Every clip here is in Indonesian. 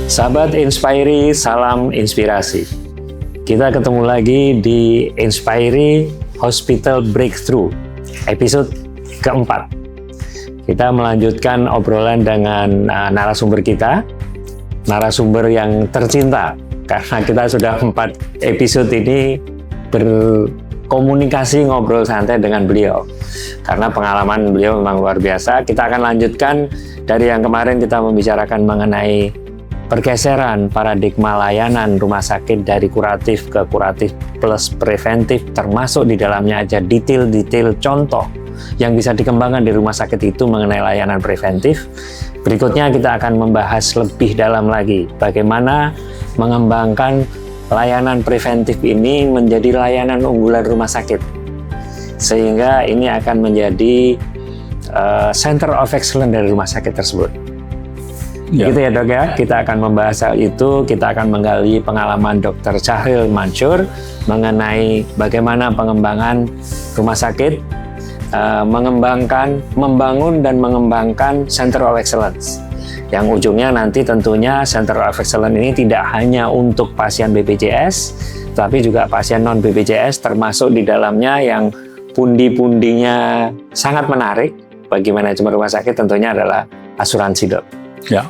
Sahabat Inspiri, salam inspirasi. Kita ketemu lagi di Inspiri Hospital Breakthrough, episode keempat. Kita melanjutkan obrolan dengan narasumber kita, narasumber yang tercinta, karena kita sudah 4 episode ini berkomunikasi, ngobrol santai dengan beliau. Karena pengalaman beliau memang luar biasa. Kita akan lanjutkan dari yang kemarin kita membicarakan mengenai pergeseran paradigma layanan rumah sakit dari kuratif ke kuratif plus preventif, termasuk di dalamnya aja detail-detail contoh yang bisa dikembangkan di rumah sakit itu mengenai layanan preventif. Berikutnya kita akan membahas lebih dalam lagi bagaimana mengembangkan layanan preventif ini menjadi layanan unggulan rumah sakit, sehingga ini akan menjadi center of excellence dari rumah sakit tersebut. Ya. Gitu ya dok ya, kita akan membahas hal itu, kita akan menggali pengalaman Dr. Cahril Mansur mengenai bagaimana pengembangan rumah sakit, membangun dan mengembangkan Center of Excellence. Yang ujungnya nanti tentunya Center of Excellence ini tidak hanya untuk pasien BPJS, tapi juga pasien non-BPJS, termasuk di dalamnya yang pundi-pundinya sangat menarik bagi manajemen rumah sakit tentunya adalah asuransi dok. Ya,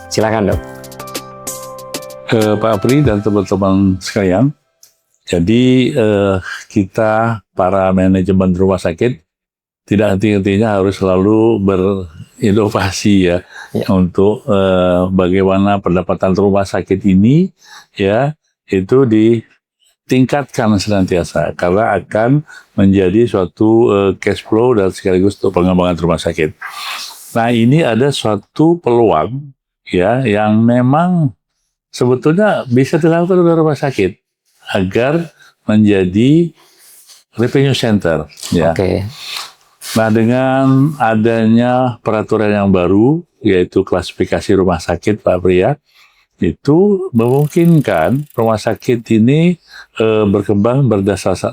silakan dok. Pak Apri dan teman-teman sekalian, jadi kita para manajemen rumah sakit tidak henti-hentinya harus selalu berinovasi ya. Untuk bagaimana pendapatan rumah sakit ini ya itu ditingkatkan senantiasa karena akan menjadi suatu cash flow dan sekaligus untuk pengembangan rumah sakit. Nah, ini ada suatu peluang ya yang memang sebetulnya bisa dilakukan oleh rumah sakit agar menjadi revenue center ya. Oke. Nah, dengan adanya peraturan yang baru yaitu klasifikasi rumah sakit Pak Pria, itu memungkinkan rumah sakit ini berkembang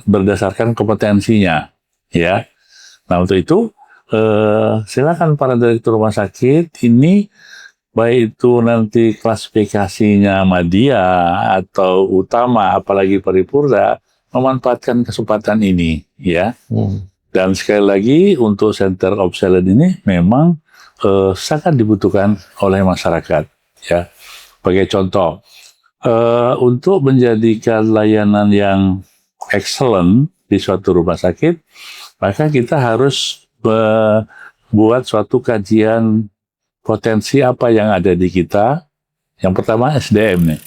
berdasarkan kompetensinya ya. Nah, untuk itu silakan para direktur rumah sakit ini baik itu nanti klasifikasinya media atau utama apalagi paripurna memanfaatkan kesempatan ini ya. Dan sekali lagi untuk Center of Excellence ini memang sangat dibutuhkan oleh masyarakat ya. Sebagai contoh untuk menjadikan layanan yang excellent di suatu rumah sakit, maka kita harus buat suatu kajian potensi apa yang ada di kita. Yang pertama SDM nih.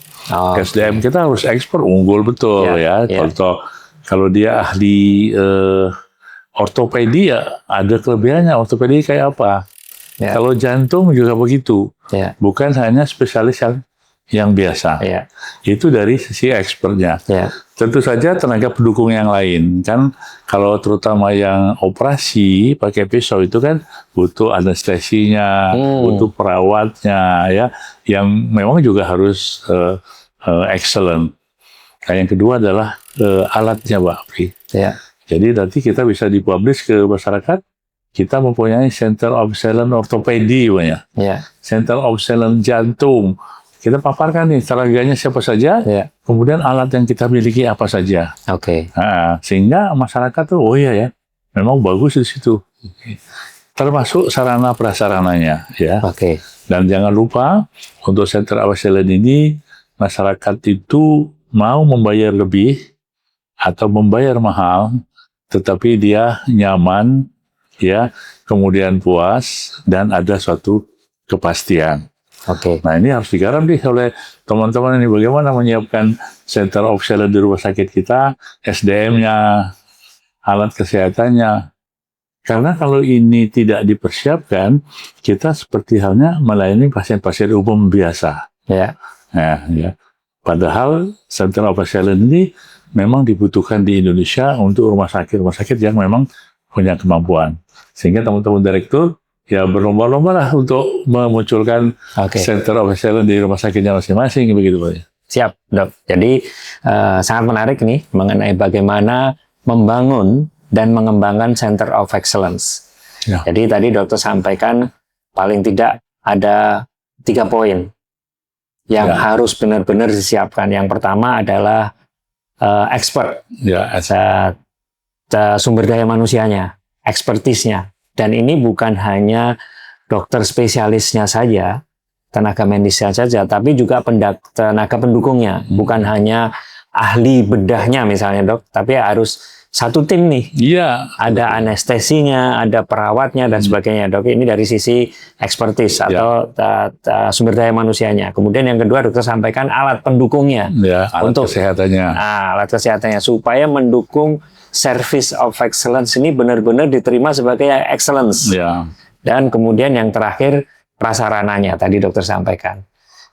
SDM kita harus ekspor unggul betul ya. Contoh kalau dia ahli ortopedi ya ada kelebihannya. Ortopedi kayak apa? Kalau jantung juga begitu. Bukan hanya spesialis yang biasa. Itu dari sisi expertnya. Tentu saja tenaga pendukung yang lain kan, kalau terutama yang operasi pakai pisau itu kan butuh anestesinya, butuh perawatnya ya, yang memang juga harus excellent. Nah, yang kedua adalah alatnya Pak Apri. Jadi nanti kita bisa dipublish ke masyarakat. Kita mempunyai Center of Excellence ortopedi banyak. Center of Excellence jantung. Kita paparkan nih tenaganya siapa saja, kemudian alat yang kita miliki apa saja. Nah, sehingga masyarakat tuh, oh iya ya, memang bagus di situ. Termasuk sarana prasarananya, ya. Dan jangan lupa untuk Center of Excellence ini, masyarakat itu mau membayar lebih atau membayar mahal, tetapi dia nyaman, ya, kemudian puas dan ada suatu kepastian. Nah, ini harus digarap nih oleh teman-teman ini bagaimana menyiapkan Center of Excellence di rumah sakit kita, SDM-nya, alat kesehatannya. Karena kalau ini tidak dipersiapkan, kita seperti halnya melayani pasien-pasien umum biasa. Padahal Center of Excellence ini memang dibutuhkan di Indonesia untuk rumah sakit yang memang punya kemampuan. Sehingga teman-teman direktur ya berlomba-lomba lah untuk memunculkan Center of Excellence di rumah sakitnya masing-masing begitu Pak. Siap dok. Jadi sangat menarik nih mengenai bagaimana membangun dan mengembangkan Center of Excellence. Jadi tadi dokter sampaikan paling tidak ada 3 poin. yang Ya. harus benar-benar disiapkan. Yang pertama adalah expert, Ya, sumber daya manusianya, ekspertisnya. Dan ini bukan hanya dokter spesialisnya saja, tenaga medisnya saja, tapi juga tenaga pendukungnya. Bukan hanya ahli bedahnya misalnya dok, tapi harus satu tim nih. iya, Ada anestesinya, ada perawatnya dan sebagainya dok. Ini dari sisi ekspertis atau sumber daya manusianya. Kemudian yang kedua dokter sampaikan alat pendukungnya. ya, alat Untuk kesehatannya. alat kesehatannya supaya mendukung service of excellence ini benar-benar diterima sebagai excellence. Ya, Dan kemudian yang terakhir prasarananya tadi dokter sampaikan.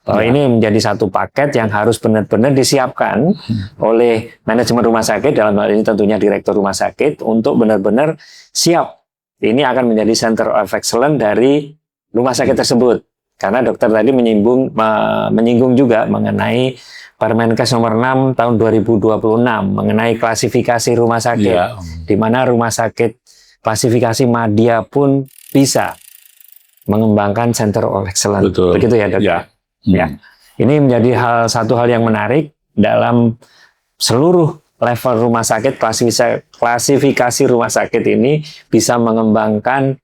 Bahwa Ya. ini menjadi satu paket yang harus benar-benar disiapkan oleh manajemen rumah sakit, dalam hal ini tentunya direktur rumah sakit, untuk benar-benar siap. Ini akan menjadi center of excellence dari rumah sakit tersebut. Karena dokter tadi menyinggung juga mengenai Permenkes nomor 6 tahun 2026 mengenai klasifikasi rumah sakit, ya, di mana rumah sakit klasifikasi Madya pun bisa mengembangkan center of excellence. betul. Begitu ya, Dok? Ya. Ya. Ini menjadi satu hal yang menarik dalam seluruh level rumah sakit. Klasifikasi rumah sakit ini bisa mengembangkan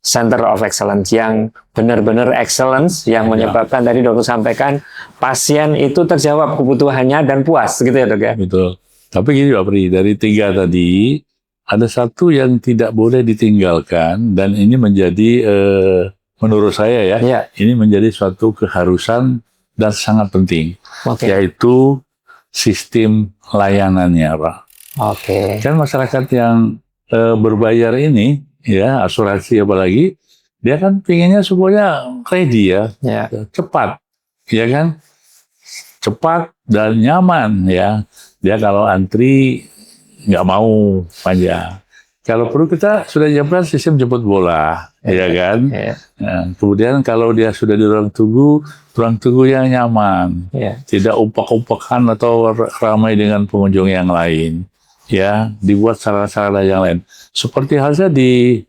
center of excellence yang benar-benar excellence, yang menyebabkan tadi dokter sampaikan pasien itu terjawab kebutuhannya dan puas, gitu ya dok ya. Betul. Tapi gini Pak Pri, dari 3 tadi ada satu yang tidak boleh ditinggalkan, dan ini menjadi menurut saya ya, Ya. ini menjadi suatu keharusan dan sangat penting, Oke. yaitu sistem layanannya Pak. Oke. Kan masyarakat yang berbayar ini, ya asuransi apalagi, dia kan pinginnya semuanya ready ya, Ya. cepat, ya kan, cepat dan nyaman ya. Dia kalau antri nggak mau panjang. Kalau perlu kita sudah siapkan sistem jemput bola, ya kan. Ya. Nah, kemudian kalau dia sudah di ruang tunggu yang nyaman, Ya. tidak umpak-umpakan atau ramai dengan pengunjung yang lain, ya, dibuat sarana-sarana yang lain. Seperti halnya di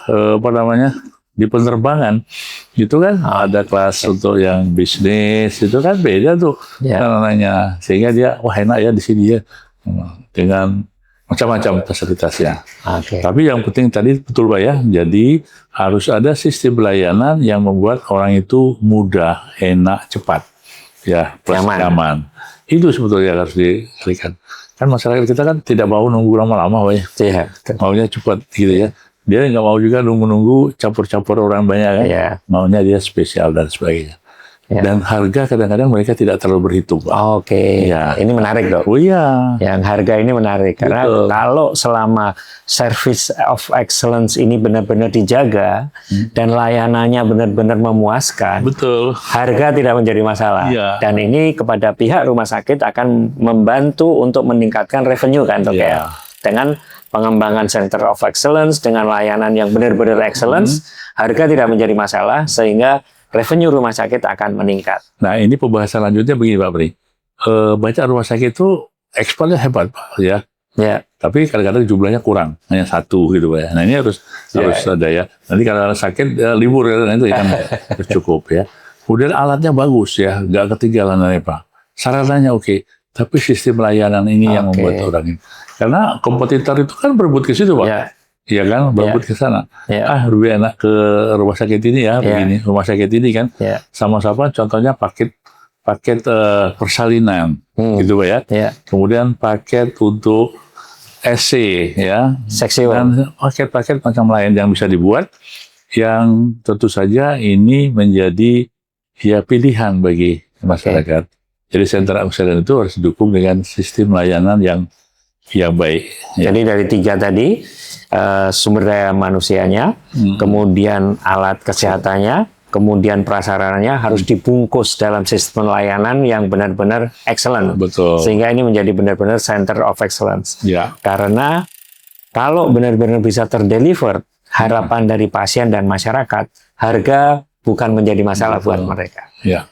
apa namanya, di penerbangan, itu kan ada kelas untuk yang bisnis, itu kan beda tuh Ya. sarananya, sehingga dia wah enak ya di sini ya, dengan macam-macam fasilitasnya. Oke. Tapi yang penting tadi betul Pak ya, jadi harus ada sistem pelayanan yang membuat orang itu mudah, enak, cepat, ya, plus Nyaman. nyaman. Itu sebetulnya yang harus diberikan. Kan masyarakat kita kan tidak mau nunggu lama-lama Pak ya, Iya. maunya cepat gitu ya. Dia nggak mau juga nunggu-nunggu campur-campur orang banyak kan, Iya. maunya dia spesial dan sebagainya. Ya. Dan harga kadang-kadang mereka tidak terlalu berhitung Pak. Oke. Ya. Ini menarik dok. Oh iya. Yang harga ini menarik karena Betul. kalau selama service of excellence ini benar-benar dijaga dan layanannya benar-benar memuaskan, Betul. harga tidak menjadi masalah. Iya. Dan ini kepada pihak rumah sakit akan membantu untuk meningkatkan revenue kan dok ya. Iya. Dengan pengembangan center of excellence, dengan layanan yang benar-benar excellence, harga tidak menjadi masalah sehingga revenue rumah sakit akan meningkat. Nah ini pembahasan lanjutnya begini Pak Pri. Banyak rumah sakit itu ekspornya hebat Pak ya. Ya. Tapi kadang-kadang jumlahnya kurang, hanya 1 gitu Pak ya. Nah ini harus ada ya. Nanti kalau sakit libur ya, itu kan harus cukup ya. Kemudian alatnya bagus ya, nggak ketinggalan ya Pak. Sarananya oke, tapi sistem layanan ini yang Oke. membuat orang ini. Karena kompetitor itu kan berebut ke situ Pak. Ya. Iya kan, berebut ke sana. Ya. Lebih enak ke rumah sakit ini ya, begini. Rumah sakit ini kan, Ya. sama-sama contohnya paket persalinan, gitu Pak ya. Ya. Kemudian paket untuk SC ya, Seksi dan paket-paket macam lain yang bisa dibuat, yang tentu saja ini menjadi ya pilihan bagi masyarakat. Jadi center of excellence itu harus didukung dengan sistem layanan yang baik. Ya. Jadi dari 3 tadi, sumber daya manusianya, kemudian alat kesehatannya, kemudian prasarananya harus dibungkus dalam sistem layanan yang benar-benar excellent. Betul. Sehingga ini menjadi benar-benar center of excellence. Ya. Karena kalau benar-benar bisa terdeliver harapan dari pasien dan masyarakat, harga bukan menjadi masalah buat mereka. Ya.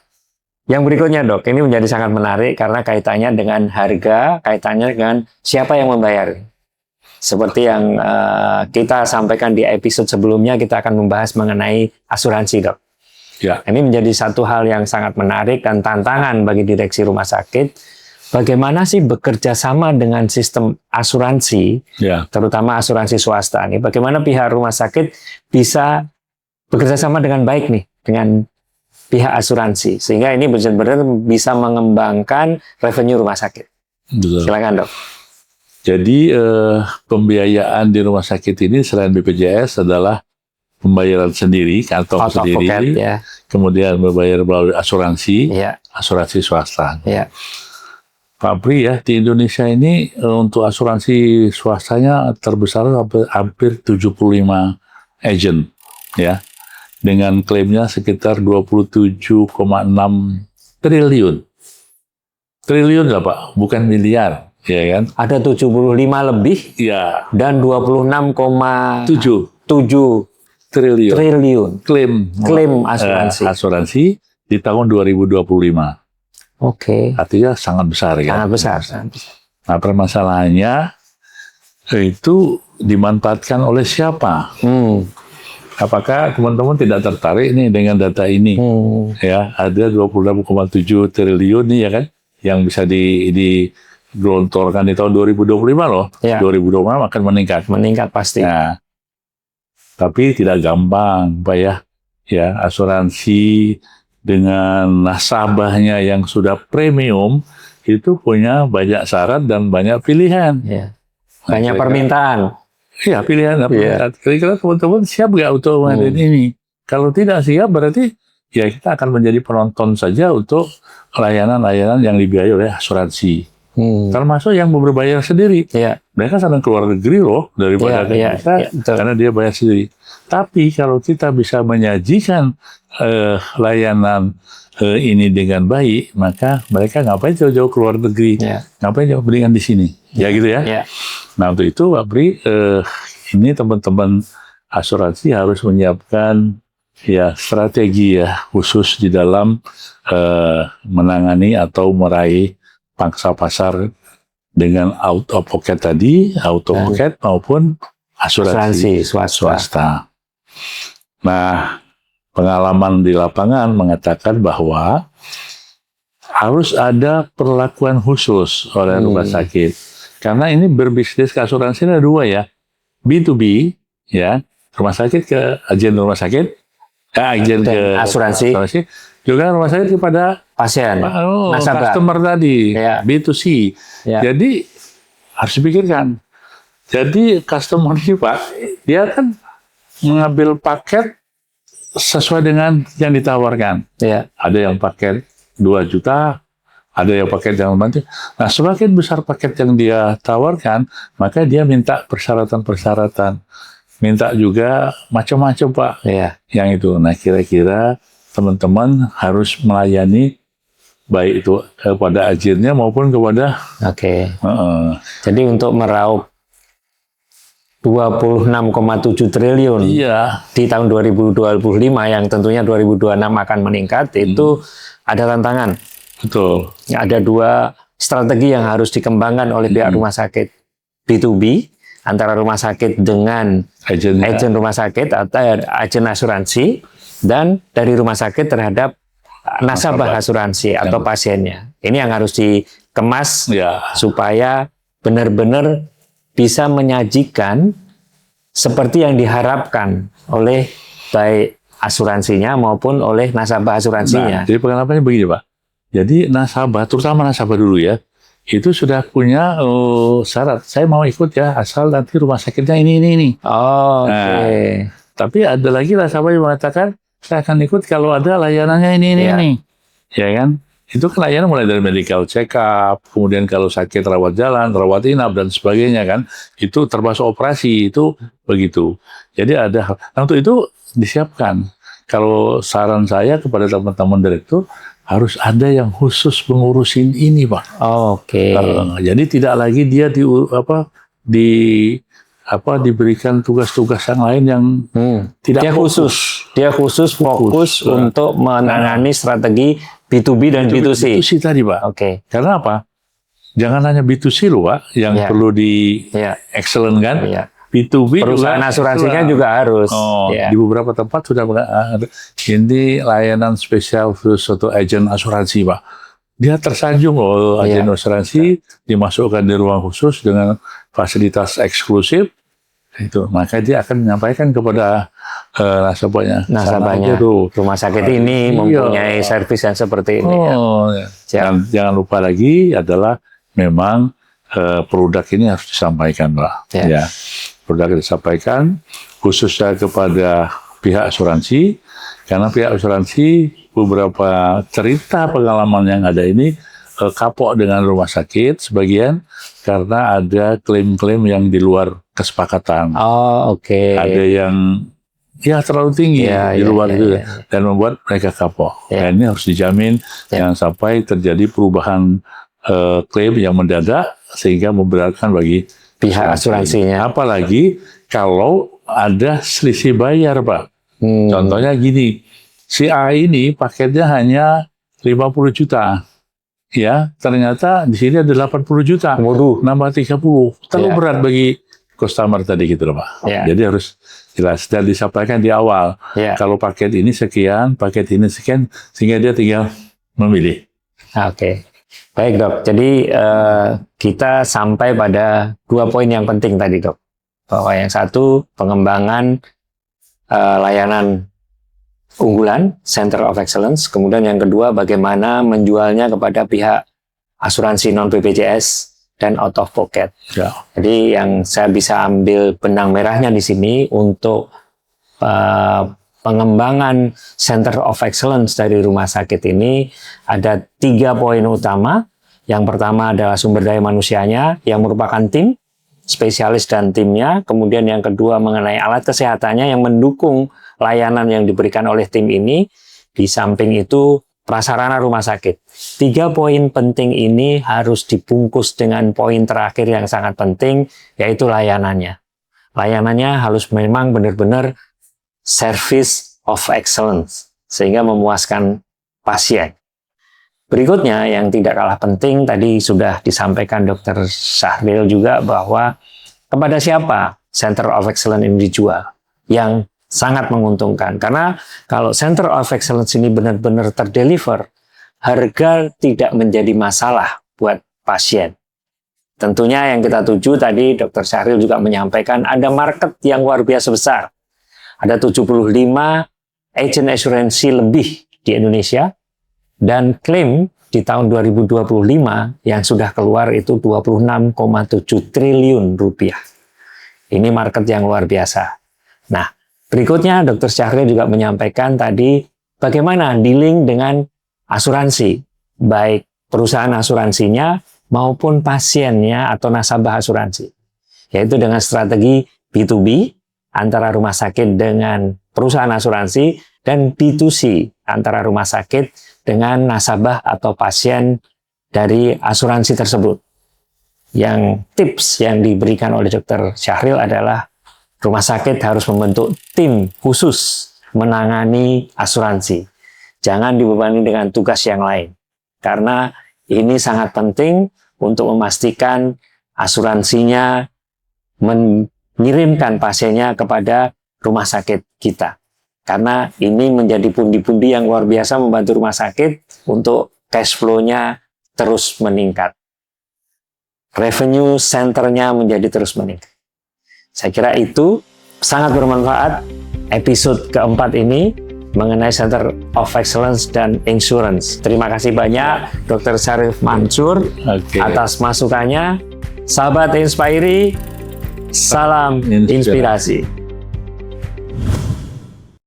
Yang berikutnya dok, ini menjadi sangat menarik karena kaitannya dengan harga, kaitannya dengan siapa yang membayar. Seperti yang kita sampaikan di episode sebelumnya, kita akan membahas mengenai asuransi dok. Ya. Ini menjadi satu hal yang sangat menarik dan tantangan bagi direksi rumah sakit. Bagaimana sih bekerja sama dengan sistem asuransi, Ya. terutama asuransi swasta nih? Bagaimana pihak rumah sakit bisa bekerja sama dengan baik nih dengan pihak asuransi sehingga ini benar-benar bisa mengembangkan revenue rumah sakit. Betul. Silakan, Dok. Jadi pembiayaan di rumah sakit ini selain BPJS adalah pembayaran sendiri, kantong Out of sendiri, pocket, ya. kemudian membayar melalui asuransi, Ya. asuransi swasta. Ya. Pak Pri ya, di Indonesia ini untuk asuransi swastanya terbesar hampir 75 agent ya, dengan klaimnya sekitar 27,6 triliun. Triliun lah Pak, bukan miliar, ya kan? Ada 75 lebih Ya, dan 26,7 7 triliun triliun klaim asuransi. asuransi di tahun 2025. Oke. Artinya sangat besar ya. Sangat besar. Nah, permasalahannya itu dimanfaatkan oleh siapa? Apakah teman-teman tidak tertarik nih dengan data ini? Ya, ada 26,7 triliun nih ya kan, yang bisa digelontorkan di tahun 2025 loh. Ya. 2025 akan meningkat. Meningkat pasti. Nah, tapi tidak gampang, Pak ya. Ya, asuransi dengan nasabahnya yang sudah premium itu punya banyak syarat dan banyak pilihan. Ya. Banyak Nah, permintaan. Iya, pilihan. Iya. Kira-kira teman-teman siap nggak untuk menghadapi ini? Kalau tidak siap, berarti ya kita akan menjadi penonton saja untuk layanan-layanan yang dibiayai oleh asuransi. Termasuk yang berbayar sendiri. Ya. Mereka sedang keluar negeri loh daripada kita, karena dia bayar sendiri. Tapi kalau kita bisa menyajikan layanan ini dengan baik, maka mereka ngapain jauh-jauh keluar negeri? Ya. Ngapain jauh belikan di sini? Ya gitu ya. Ya. Nah untuk itu Pak Pri, ini teman-teman asuransi harus menyiapkan ya strategi ya khusus di dalam menangani atau meraih pangsa pasar dengan out of pocket tadi, auto pocket maupun asuransi swasta. Nah, pengalaman di lapangan mengatakan bahwa harus ada perlakuan khusus oleh rumah sakit. Karena ini berbisnis ke asuransi ada dua ya. B2B, ya, rumah sakit ke agen rumah sakit, agen ke asuransi. Juga rumah sakit kepada pasien, customer tadi, ya. B2C. Ya. Jadi harus dipikirkan. Jadi customer ini Pak, dia kan mengambil paket sesuai dengan yang ditawarkan. Ya. Ada yang paket 2 juta, ada yang paket yang bantu. Nah, semakin besar paket yang dia tawarkan, maka dia minta persyaratan-persyaratan. Minta juga macam-macam Pak. Ya. Yang itu. Nah, kira-kira teman-teman harus melayani baik itu kepada agennya maupun kepada Jadi untuk meraup 26,7 triliun di tahun 2025 yang tentunya 2026 akan meningkat, itu ada tantangan. Betul. Ada dua strategi yang harus dikembangkan oleh pihak rumah sakit. B2B antara rumah sakit dengan agen rumah sakit atau agen asuransi, dan dari rumah sakit terhadap nasabah asuransi atau pasiennya. Ini yang harus dikemas supaya benar-benar bisa menyajikan seperti yang diharapkan oleh baik asuransinya maupun oleh nasabah asuransinya. Nah, jadi pengalamannya begini Pak. Jadi nasabah, terutama nasabah dulu ya, itu sudah punya syarat. Saya mau ikut ya, asal nanti rumah sakitnya ini. Tapi ada lagi nasabah yang mengatakan, saya akan ikut kalau ada layanannya ini. Ya kan? Itu kan layanan mulai dari medical check up, kemudian kalau sakit rawat jalan, rawat inap, dan sebagainya kan. Itu termasuk operasi, itu begitu. Jadi ada hal. Nah, untuk itu disiapkan. Kalau saran saya kepada teman-teman direktur, harus ada yang khusus mengurusin ini Pak. Jadi tidak lagi dia diberikan tugas-tugas yang lain yang tidak fokus. Dia khusus fokus untuk menangani strategi B2B dan B2C. B2C tadi Pak. Karena apa? Jangan hanya B2C loh Pak yang perlu di excellent kan. B2B perusahaan juga, asuransinya sudah. juga harus. Ya. Di beberapa tempat sudah ini layanan spesial khusus untuk agen asuransi, Pak. Dia tersanjung loh, agen asuransi dimasukkan di ruang khusus dengan fasilitas eksklusif. Itu, maka dia akan menyampaikan kepada nasabahnya rumah sakit ini mempunyai servis yang seperti ini. Jangan lupa lagi adalah memang produk ini harus disampaikan, Pak. Ya, produk disampaikan khususnya kepada pihak asuransi, karena pihak asuransi beberapa cerita pengalaman yang ada ini kapok dengan rumah sakit sebagian karena ada klaim-klaim yang di luar kesepakatan. Ada yang terlalu tinggi di luar itu dan membuat mereka kapok. Dan ini harus dijamin jangan sampai terjadi perubahan klaim yang mendadak sehingga memberatkan bagi pihak asuransinya. Apalagi kalau ada selisih bayar, Pak. Contohnya gini, si A ini paketnya hanya 50 juta. Ya, ternyata di sini ada 80 juta. Nambah 30. Terlalu berat bagi customer tadi gitu loh, Pak. Jadi harus jelas dan disampaikan di awal. Kalau paket ini sekian, paket ini sekian, sehingga dia tinggal memilih. Baik, Dok. Jadi kita sampai pada 2 poin yang penting tadi, Dok. Bahwa yang satu, pengembangan layanan unggulan, Center of Excellence. Kemudian yang kedua, bagaimana menjualnya kepada pihak asuransi non-BPJS dan out of pocket. Jadi yang saya bisa ambil benang merahnya di sini untuk pengembangan Center of Excellence dari rumah sakit ini ada 3 poin utama. Yang pertama adalah sumber daya manusianya yang merupakan tim, spesialis dan timnya. Kemudian yang kedua mengenai alat kesehatannya yang mendukung layanan yang diberikan oleh tim ini. Di samping itu prasarana rumah sakit. 3 poin penting ini harus dibungkus dengan poin terakhir yang sangat penting, yaitu layanannya. Layanannya harus memang benar-benar service of excellence, sehingga memuaskan pasien. Berikutnya yang tidak kalah penting, tadi sudah disampaikan Dr. Syahril juga bahwa kepada siapa Center of Excellence ini dijual, yang sangat menguntungkan. Karena kalau Center of Excellence ini benar-benar terdeliver, harga tidak menjadi masalah buat pasien. Tentunya yang kita tuju tadi Dr. Syahril juga menyampaikan ada market yang luar biasa besar. Ada 75 agent asuransi lebih di Indonesia dan klaim di tahun 2025 yang sudah keluar itu 26,7 triliun rupiah. Ini market yang luar biasa. Nah, berikutnya Dr. Syahril juga menyampaikan tadi bagaimana dealing dengan asuransi, baik perusahaan asuransinya maupun pasiennya atau nasabah asuransi. Yaitu dengan strategi B2B antara rumah sakit dengan perusahaan asuransi dan B2C antara rumah sakit dengan nasabah atau pasien dari asuransi tersebut. Yang tips yang diberikan oleh Dr. Syahril adalah rumah sakit harus membentuk tim khusus menangani asuransi. Jangan dibebani dengan tugas yang lain. Karena ini sangat penting untuk memastikan asuransinya mengirimkan pasiennya kepada rumah sakit kita. Karena ini menjadi pundi-pundi yang luar biasa membantu rumah sakit untuk cash flow-nya terus meningkat. Revenue center-nya menjadi terus meningkat. Saya kira itu sangat bermanfaat episode keempat ini mengenai Center of Excellence dan Insurance. Terima kasih banyak Dr. Syarif Mansur atas masukannya. Sahabat Inspiri, salam inspirasi.